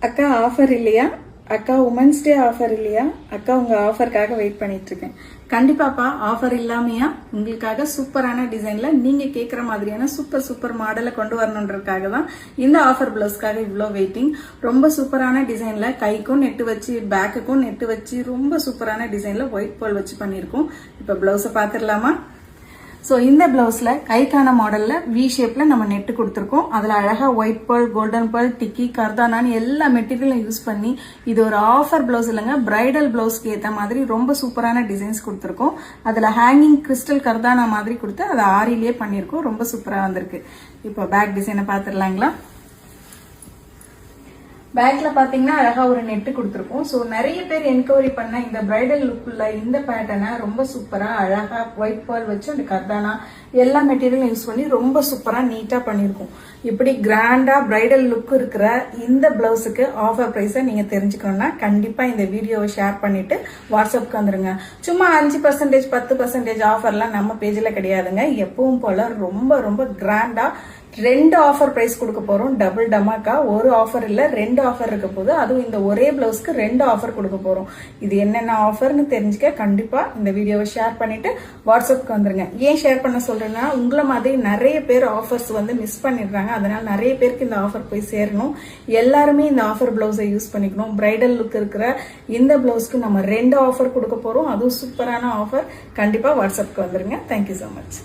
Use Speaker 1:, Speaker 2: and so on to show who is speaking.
Speaker 1: அக்கா ஆஃபர் இல்லையா? அக்கா உமன்ஸ் டே ஆஃபர் இல்லையா? அக்கா உங்க ஆஃபருக்காக வெயிட் பண்ணிட்டு இருக்கேன். கண்டிப்பாப்பா ஆஃபர் இல்லாமையா உங்களுக்காக சூப்பரான டிசைன்ல நீங்க கேட்குற மாதிரியான சூப்பர் மாடலை கொண்டு வரணுன்றதுக்காக தான் இந்த ஆஃபர் பிளவுஸ்க்காக இவ்வளோ வெயிட்டிங். ரொம்ப சூப்பரான டிசைன்ல கைக்கும் நெட்டு வச்சு பேக்குக்கும் நெட்டு வச்சு ரொம்ப சூப்பரான டிசைன்ல ஒயிட் பேர்ல் வச்சு பண்ணியிருக்கோம். இப்போ பிளவுஸை பார்த்துடலாமா? ஸோ இந்த பிளவுஸ்ல கைக்கான மாடல்ல வி ஷேப்ல நம்ம நெட்டு கொடுத்துருக்கோம். அதுல அழகா ஒயிட் பேர்ல், கோல்டன் பேர்ல், டிக்கி, கர்தானான்னு எல்லா மெட்டீரியலும் யூஸ் பண்ணி இது ஒரு ஆஃபர் பிளவுஸ் இல்லைங்க, பிரைடல் பிளவுஸ்க்கு ஏற்ற மாதிரி ரொம்ப சூப்பரான டிசைன்ஸ் கொடுத்துருக்கோம். அதுல ஹேங்கிங் கிறிஸ்டல் கர்தானா மாதிரி கொடுத்து அதை ஆரிலேயே பண்ணியிருக்கோம். ரொம்ப சூப்பரா வந்திருக்கு. இப்போ பேக் டிசைனை பார்த்துடலாங்களா? பேக்ல பாத்தீங்கன்னா அழகா ஒரு நெட்டு கொடுத்துருக்கோம். ஸோ நிறைய பேர் என்கொயரி பண்ண இந்த பிரைடல் லுக்குள்ள இந்த பேட்டர்னை ரொம்ப சூப்பரா அழகா ஒயிட் பேர்ல் வச்சு அந்த கர்தானா எல்லா மெட்டீரியலும் யூஸ் பண்ணி ரொம்ப சூப்பரா நீட்டா பண்ணிருக்கோம். இப்படி கிராண்டா பிரைடல் லுக் இருக்கிற இந்த பிளவுஸுக்கு ஆஃபர் பிரைஸை நீங்க தெரிஞ்சுக்கணும்னா கண்டிப்பா இந்த வீடியோவை ஷேர் பண்ணிட்டு வாட்ஸ்அப்க்கு வந்துருங்க. சும்மா 5% 10% ஆஃபர்லாம் நம்ம பேஜ்ல கிடையாதுங்க. எப்பவும் போல ரொம்ப கிராண்டா 2 ஆஃபர் பிரைஸ் கொடுக்க போறோம். டபுள் டமாக்கா, ஒரு ஆஃபர் இல்ல 2 ஆஃபர் இருக்க போது. அதுவும் இந்த ஒரே பிளவுஸ்க்கு 2 ஆஃபர் கொடுக்க போறோம். இது என்னென்ன ஆஃபர்னு தெரிஞ்சுக்க கண்டிப்பா இந்த வீடியோவை ஷேர் பண்ணிட்டு வாட்ஸ்அப்க்கு வந்துருங்க. ஏன் ஷேர் பண்ண சொல்றேன்னா உங்களை மாதிரி நிறைய பேர் ஆஃபர்ஸ் மிஸ் பண்ணிடுறாங்க. அதனால நிறைய பேருக்கு இந்த ஆஃபர் போய் சேரணும். எல்லாருமே இந்த ஆஃபர் பிளவுஸை யூஸ் பண்ணிக்கணும். பிரைடல் லுக் இருக்கிற இந்த பிளவுஸ்க்கு நம்ம 2 ஆஃபர் கொடுக்க போறோம். அதுவும் சூப்பரான ஆஃபர். கண்டிப்பா வாட்ஸ்அப்க்கு வந்துருங்க. Thank you so much.